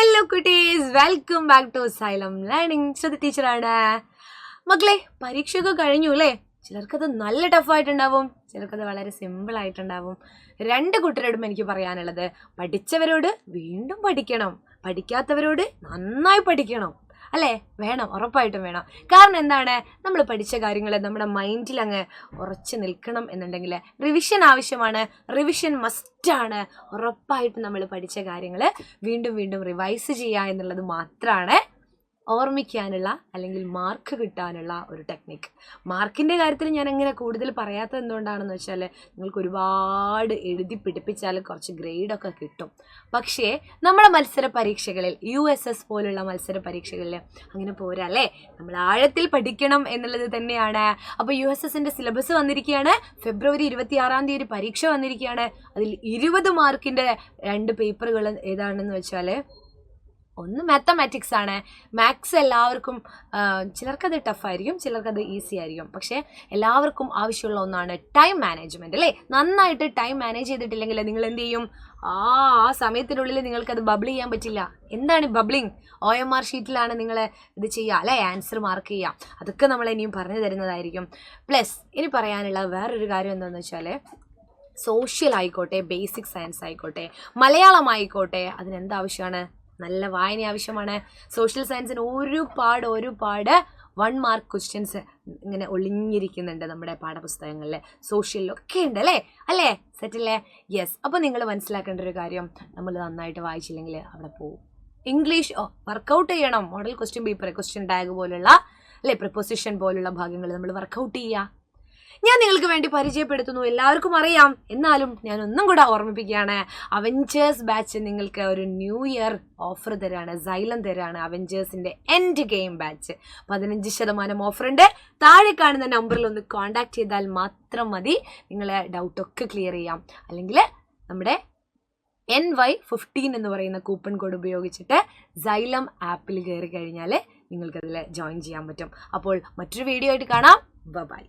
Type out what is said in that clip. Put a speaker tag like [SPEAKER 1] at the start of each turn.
[SPEAKER 1] Hello കുട്ടീസ്, welcome back to Xylem learning. Shruti ടീച്ചറാണ്. മക്കളെ, പരീക്ഷയൊക്കെ കഴിഞ്ഞു അല്ലേ? ചിലർക്കത് നല്ല ടഫായിട്ടുണ്ടാവും, ചിലർക്കത് വളരെ സിമ്പിൾ ആയിട്ടുണ്ടാവും. രണ്ട് കൂട്ടരോടും എനിക്ക് പറയാനുള്ളത്, പഠിച്ചവരോട് വീണ്ടും പഠിക്കണം, പഠിക്കാത്തവരോട് നന്നായി പഠിക്കണം. അല്ലേ? വേണം, ഉറപ്പായിട്ടും വേണം. കാരണം എന്താണ്, നമ്മൾ പഠിച്ച കാര്യങ്ങൾ നമ്മുടെ മൈൻഡിൽ അങ്ങ് ഉറച്ചു നിൽക്കണം എന്നുണ്ടെങ്കിൽ റിവിഷൻ ആവശ്യമാണ്. റിവിഷൻ മസ്റ്റാണ്. ഉറപ്പായിട്ടും നമ്മൾ പഠിച്ച കാര്യങ്ങൾ വീണ്ടും വീണ്ടും റിവൈസ് ചെയ്യുക എന്നുള്ളത് മാത്രമാണ് ഓർമ്മിക്കാനുള്ള അല്ലെങ്കിൽ മാർക്ക് കിട്ടാനുള്ള ഒരു ടെക്നിക്ക്. മാർക്കിൻ്റെ കാര്യത്തിൽ ഞാൻ അങ്ങനെ കൂടുതൽ പറയാത്തത് എന്തുകൊണ്ടാണെന്ന് വെച്ചാൽ, നിങ്ങൾക്ക് ഒരുപാട് എഴുതി പിടിപ്പിച്ചാൽ കുറച്ച് ഗ്രേഡൊക്കെ കിട്ടും. പക്ഷേ നമ്മുടെ മത്സര പരീക്ഷകളിൽ USS പോലുള്ള മത്സര പരീക്ഷകളിൽ അങ്ങനെ പോരാ അല്ലേ? നമ്മൾ ആഴത്തിൽ പഠിക്കണം എന്നുള്ളത് തന്നെയാണ്. അപ്പോൾ USSൻ്റെ സിലബസ് വന്നിരിക്കുകയാണ്. ഫെബ്രുവരി 26 പരീക്ഷ വന്നിരിക്കുകയാണ്. അതിൽ 20 മാർക്കിൻ്റെ 2 പേപ്പറുകൾ ഏതാണെന്ന് വെച്ചാൽ, ഒന്ന് മാത്തമാറ്റിക്സ് ആണ്. മാത്സ് എല്ലാവർക്കും, ചിലർക്കത് ടഫായിരിക്കും, ചിലർക്കത് ഈസി ആയിരിക്കും. പക്ഷേ എല്ലാവർക്കും ആവശ്യമുള്ള ഒന്നാണ് ടൈം മാനേജ്മെൻറ്റ് അല്ലേ? നന്നായിട്ട് ടൈം മാനേജ് ചെയ്തിട്ടില്ലെങ്കിൽ നിങ്ങൾ എന്ത് ചെയ്യും? ആ സമയത്തിനുള്ളിൽ നിങ്ങൾക്കത് ബബിൾ ചെയ്യാൻ പറ്റില്ല. എന്താണ് ബബ്ലിങ്? OMR ഷീറ്റിലാണ് നിങ്ങൾ ഇത് ചെയ്യുക അല്ലേ? ആൻസർ മാർക്ക് ചെയ്യുക. അതൊക്കെ നമ്മൾ ഇനിയും പറഞ്ഞു തരുന്നതായിരിക്കും. പ്ലസ് ഇനി പറയാനുള്ള വേറൊരു കാര്യം എന്താണെന്ന് വെച്ചാൽ, സോഷ്യൽ ആയിക്കോട്ടെ, ബേസിക് സയൻസ് ആയിക്കോട്ടെ, മലയാളം ആയിക്കോട്ടെ, അതിനെന്താവശ്യമാണ്? നല്ല വായന ആവശ്യമാണ്. സോഷ്യൽ സയൻസിന് ഒരുപാട് 1 മാർക്ക് ക്വസ്റ്റ്യൻസ് ഇങ്ങനെ ഒളിഞ്ഞിരിക്കുന്നുണ്ട് നമ്മുടെ പാഠപുസ്തകങ്ങളിൽ, സോഷ്യലിലൊക്കെ ഉണ്ട് അല്ലേ? സെറ്റല്ലേ? യെസ്. അപ്പോൾ നിങ്ങൾ മനസ്സിലാക്കേണ്ട ഒരു കാര്യം, നമ്മൾ നന്നായിട്ട് വായിച്ചില്ലെങ്കിൽ അവിടെ പോകും. ഇംഗ്ലീഷ് വർക്കൗട്ട് ചെയ്യണം. Model question paper, question tag പോലുള്ള അല്ലേ, പ്രിപ്പോസിഷൻ പോലുള്ള ഭാഗങ്ങൾ നമ്മൾ വർക്കൗട്ട് ചെയ്യുക. ഞാൻ നിങ്ങൾക്ക് വേണ്ടി പരിചയപ്പെടുത്തുന്നു, എല്ലാവർക്കും അറിയാം, എന്നാലും ഞാൻ ഒന്നും കൂടെ ഓർമ്മിപ്പിക്കുകയാണ്. അവഞ്ചേഴ്സ് ബാച്ച് നിങ്ങൾക്ക് ഒരു ന്യൂ ഇയർ ഓഫർ തരാണ്, സൈലം തരാണ്. അവഞ്ചേഴ്സിൻ്റെ എൻഡ് ഗെയിം ബാച്ച് 15% ഓഫർ ഉണ്ട്. താഴെ കാണുന്ന നമ്പറിൽ ഒന്ന് കോൺടാക്ട് ചെയ്താൽ മാത്രം മതി. നിങ്ങളെ ഡൗട്ടൊക്കെ ക്ലിയർ ചെയ്യാം. അല്ലെങ്കിൽ നമ്മുടെ NY15 എന്ന് പറയുന്ന കൂപ്പൺ കോഡ് ഉപയോഗിച്ചിട്ട് സൈലം ആപ്പിൽ കയറി കഴിഞ്ഞാൽ നിങ്ങൾക്കതിൽ ജോയിൻ ചെയ്യാൻ പറ്റും. അപ്പോൾ മറ്റൊരു വീഡിയോ ആയിട്ട് കാണാം. ബൈ.